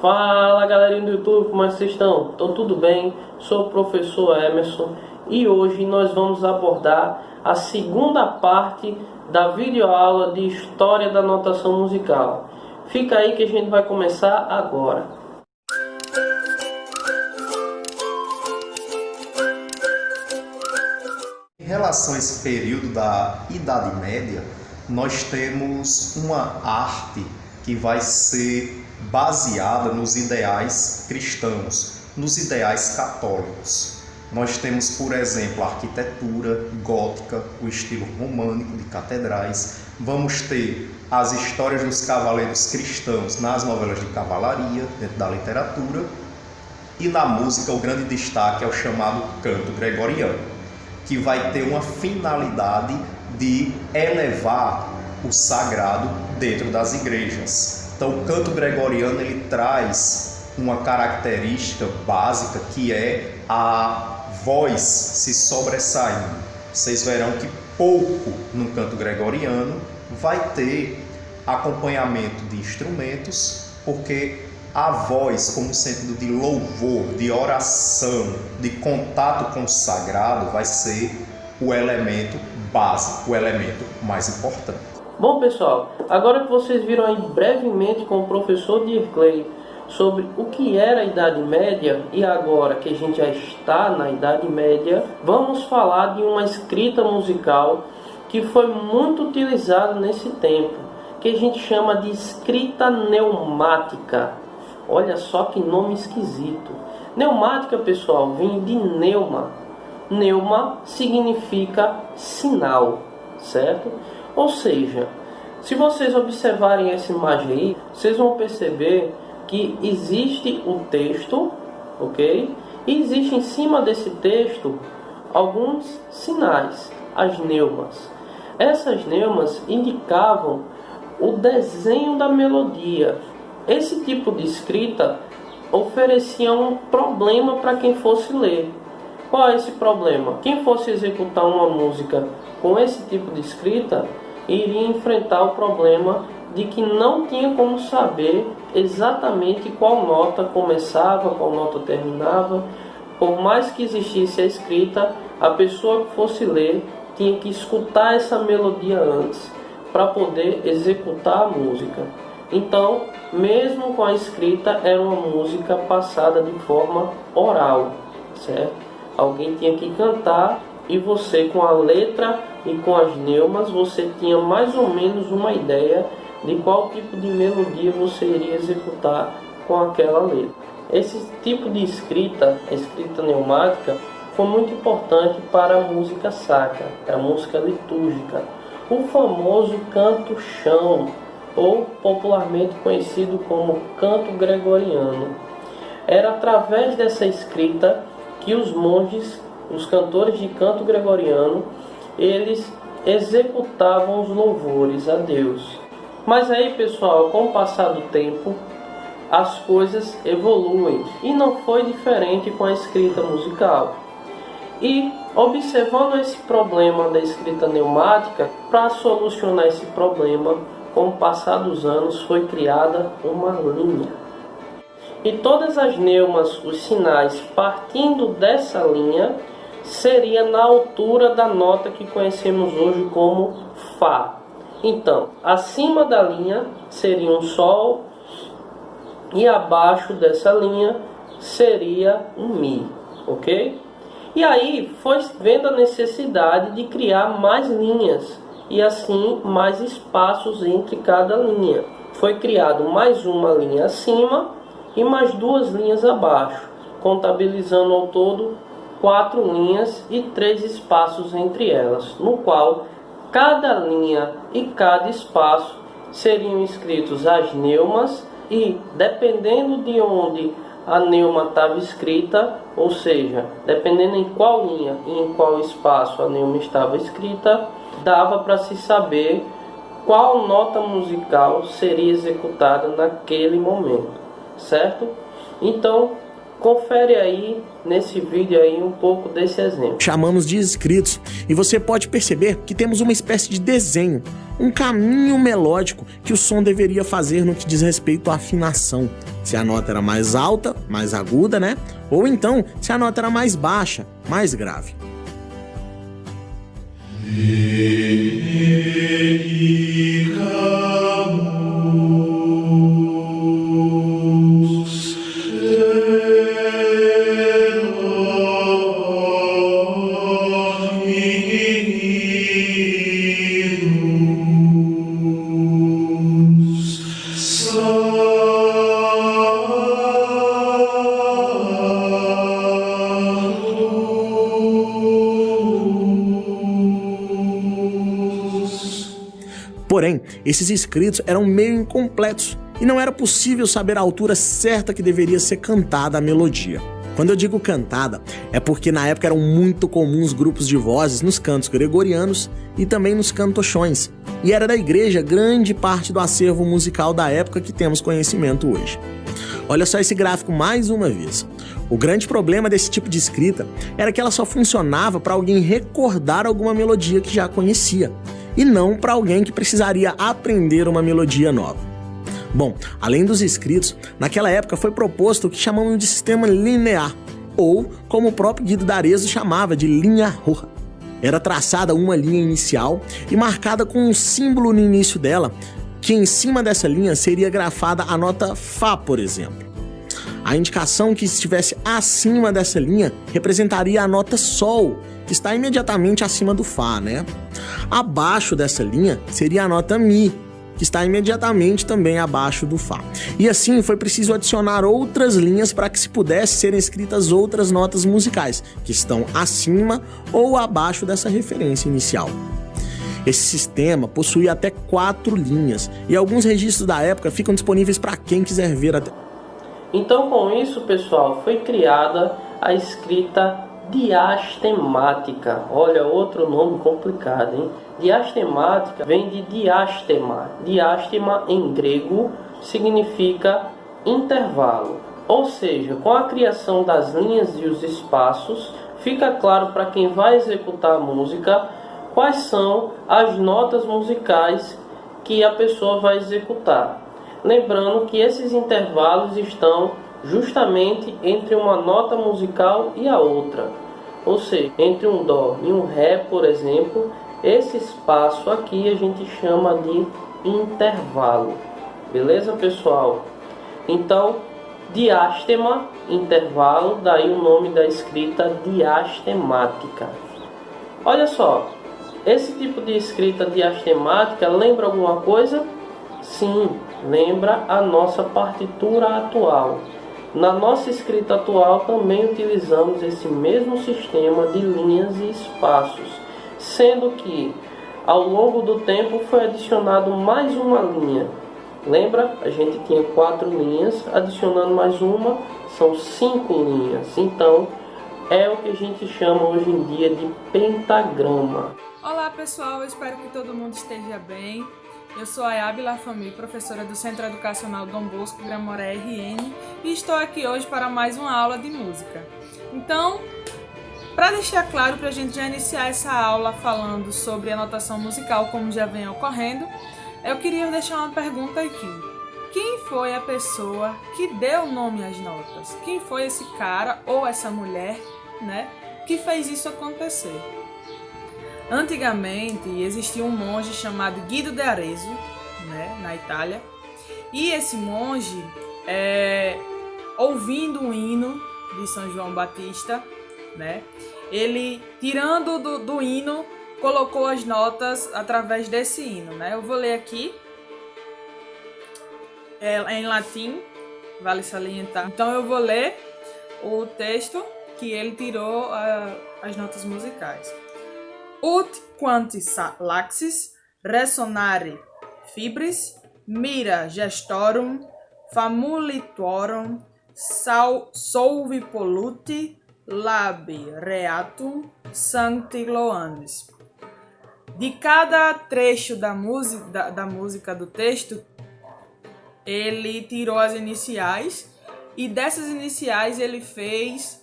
Fala galerinha do YouTube, como é que vocês estão? Então tudo bem? Sou o professor Emerson e hoje nós vamos abordar a segunda parte da videoaula de História da Notação Musical. Fica aí que a gente vai começar agora. Em relação a esse período da Idade Média, nós temos uma arte que vai ser baseada nos ideais cristãos, nos ideais católicos. Nós temos, por exemplo, a arquitetura gótica, o estilo românico de catedrais. Vamos ter as histórias dos cavaleiros cristãos nas novelas de cavalaria, dentro da literatura. E na música, o grande destaque é o chamado canto gregoriano, que vai ter uma finalidade de elevar o sagrado dentro das igrejas. Então, o canto gregoriano ele traz uma característica básica que é a voz se sobressaindo. Vocês verão que pouco no canto gregoriano vai ter acompanhamento de instrumentos, porque a voz, como sentido de louvor, de oração, de contato com o sagrado, vai ser o elemento básico, o elemento mais importante. Bom pessoal, agora que vocês viram aí brevemente com o professor Dirclay sobre o que era a Idade Média, e agora que a gente já está na Idade Média, vamos falar de uma escrita musical que foi muito utilizada nesse tempo, que a gente chama de escrita neumática. Olha só que nome esquisito. Neumática, pessoal, vem de neuma. Neuma significa sinal, certo? Ou seja, se vocês observarem essa imagem aí, vocês vão perceber que existe o texto, ok? E existe em cima desse texto alguns sinais, as neumas. Essas neumas indicavam o desenho da melodia. Esse tipo de escrita oferecia um problema para quem fosse ler. Qual é esse problema? Quem fosse executar uma música com esse tipo de escrita iria enfrentar o problema de que não tinha como saber exatamente qual nota começava, qual nota terminava. Por mais que existisse a escrita, a pessoa que fosse ler tinha que escutar essa melodia antes para poder executar a música. Então, mesmo com a escrita, era uma música passada de forma oral, certo? Alguém tinha que cantar e você, com a letra e com as neumas, você tinha mais ou menos uma ideia de qual tipo de melodia você iria executar com aquela letra. Esse tipo de escrita, a escrita neumática, foi muito importante para a música sacra, a música litúrgica, o famoso canto-chão, ou popularmente conhecido como canto gregoriano. Era através dessa escrita que os monges, os cantores de canto gregoriano, eles executavam os louvores a Deus. Mas aí, pessoal, com o passar do tempo, as coisas evoluem e não foi diferente com a escrita musical. E observando esse problema da escrita neumática, para solucionar esse problema, com o passar dos anos foi criada uma linha. E todas as neumas, os sinais partindo dessa linha, seria na altura da nota que conhecemos hoje como Fá. Então, acima da linha seria um Sol e abaixo dessa linha seria um Mi, ok? E aí foi vendo a necessidade de criar mais linhas e assim mais espaços entre cada linha. Foi criado mais uma linha acima e mais duas linhas abaixo, contabilizando ao todo 4 linhas e 3 espaços entre elas, no qual cada linha e cada espaço seriam escritos as neumas e, dependendo de onde a neuma estava escrita, ou seja, dependendo em qual linha e em qual espaço a neuma estava escrita, dava para se saber qual nota musical seria executada naquele momento, certo? Então, Confere aí nesse vídeo aí um pouco desse exemplo. Chamamos de escritos, e você pode perceber que temos uma espécie de desenho, um caminho melódico que o som deveria fazer no que diz respeito à afinação. Se a nota era mais alta, mais aguda, né? Ou então, se a nota era mais baixa, mais grave. Porém, esses escritos eram meio incompletos e não era possível saber a altura certa que deveria ser cantada a melodia. Quando eu digo cantada, é porque na época eram muito comuns grupos de vozes nos cantos gregorianos e também nos cantochões, e era da igreja grande parte do acervo musical da época que temos conhecimento hoje. Olha só esse gráfico mais uma vez. O grande problema desse tipo de escrita era que ela só funcionava para alguém recordar alguma melodia que já conhecia, e não para alguém que precisaria aprender uma melodia nova. Bom, além dos escritos, naquela época foi proposto o que chamamos de sistema linear, ou como o próprio Guido d'Arezzo chamava de linha roja. Era traçada uma linha inicial e marcada com um símbolo no início dela, que em cima dessa linha seria grafada a nota Fá, por exemplo. A indicação que estivesse acima dessa linha representaria a nota Sol, que está imediatamente acima do Fá, né? Abaixo dessa linha seria a nota Mi, que está imediatamente também abaixo do Fá. E assim foi preciso adicionar outras linhas para que se pudesse ser escritas outras notas musicais, que estão acima ou abaixo dessa referência inicial. Esse sistema possuía até 4 linhas, e alguns registros da época ficam disponíveis para quem quiser ver até. Então, com isso, pessoal, foi criada a escrita diastemática. Olha, outro nome complicado, hein? Diastemática vem de diástema. Diástema, em grego, significa intervalo. Ou seja, com a criação das linhas e os espaços, fica claro para quem vai executar a música quais são as notas musicais que a pessoa vai executar. Lembrando que esses intervalos estão justamente entre uma nota musical e a outra. Ou seja, entre um Dó e um Ré, por exemplo, esse espaço aqui a gente chama de intervalo. Beleza, pessoal? Então, diástema, intervalo, daí o nome da escrita diastemática. Olha só, esse tipo de escrita diastemática lembra alguma coisa? Sim, lembra a nossa partitura atual. Na nossa escrita atual também utilizamos esse mesmo sistema de linhas e espaços, sendo que ao longo do tempo foi adicionado mais uma linha. Lembra? A gente tinha 4 linhas, adicionando mais uma, são 5 linhas. Então, é o que a gente chama hoje em dia de pentagrama. Olá pessoal, eu espero que todo mundo esteja bem. Eu sou a Yabi Lafami, professora do Centro Educacional Dom Bosco Gramoré RN, e estou aqui hoje para mais uma aula de música. Então, para deixar claro, para a gente já iniciar essa aula falando sobre a notação musical, como já vem ocorrendo, eu queria deixar uma pergunta aqui. Quem foi a pessoa que deu nome às notas? Quem foi esse cara ou essa mulher, né, que fez isso acontecer? Antigamente existia um monge chamado Guido d'Arezzo, né, na Itália, e esse monge, ouvindo um hino de São João Batista, né, ele, tirando do hino, colocou as notas através desse hino, né? Eu vou ler aqui, em latim, vale salientar. Então eu vou ler o texto que ele tirou as notas musicais. Ut quantis laxis resonare fibris mira gestorum famulitorum solvi polluti labi reatum sancti loanis. De cada trecho da música do texto, ele tirou as iniciais e dessas iniciais ele fez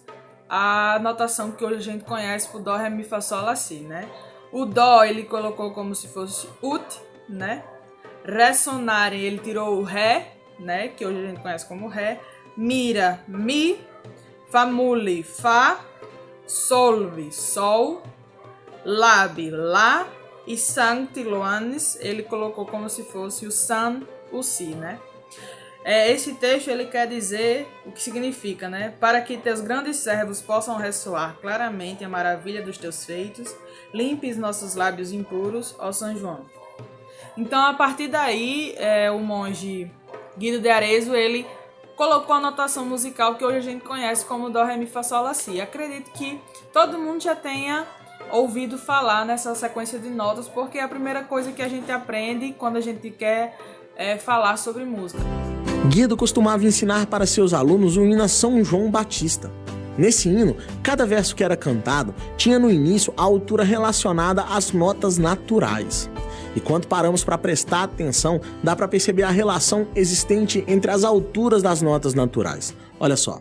a notação que hoje a gente conhece por Dó, Ré, Mi, Fá, Sol, Lá, Si, né? O Dó ele colocou como se fosse Ut, né? Ressonare ele tirou o Ré, né? Que hoje a gente conhece como Ré. Mira, Mi. Famule, Fá. Solve, Sol. Labi, Lá. E Sancti Loanes ele colocou como se fosse o San, o Si, né? Esse texto ele quer dizer o que significa, né? Para que teus grandes servos possam ressoar claramente a maravilha dos teus feitos, limpes nossos lábios impuros, ó São João. Então, a partir daí, o monge Guido de Arezzo, ele colocou a notação musical que hoje a gente conhece como Dó, Ré, Mi, Fá, Sol, Lá, Si. Acredito que todo mundo já tenha ouvido falar nessa sequência de notas, porque é a primeira coisa que a gente aprende quando a gente quer falar sobre música. Guido costumava ensinar para seus alunos o hino a São João Batista. Nesse hino, cada verso que era cantado tinha no início a altura relacionada às notas naturais. E quando paramos para prestar atenção, dá para perceber a relação existente entre as alturas das notas naturais. Olha só.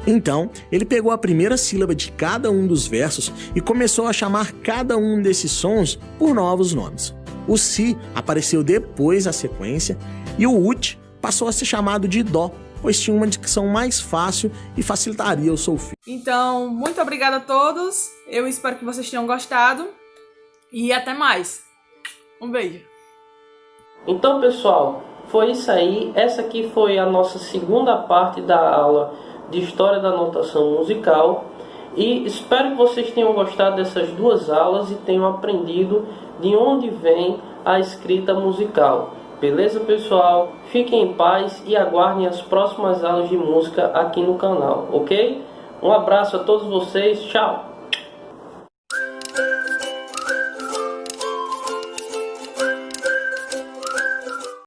Então, ele pegou a primeira sílaba de cada um dos versos e começou a chamar cada um desses sons por novos nomes. O Si apareceu depois da sequência e o Ut passou a ser chamado de Dó, pois tinha uma dicção mais fácil e facilitaria o solfejo. Então, muito obrigada a todos. Eu espero que vocês tenham gostado e até mais. Um beijo. Então, pessoal, foi isso aí. Essa aqui foi a nossa segunda parte da aula de História da Notação Musical. E espero que vocês tenham gostado dessas duas aulas e tenham aprendido de onde vem a escrita musical. Beleza, pessoal? Fiquem em paz e aguardem as próximas aulas de música aqui no canal, ok? Um abraço a todos vocês. Tchau!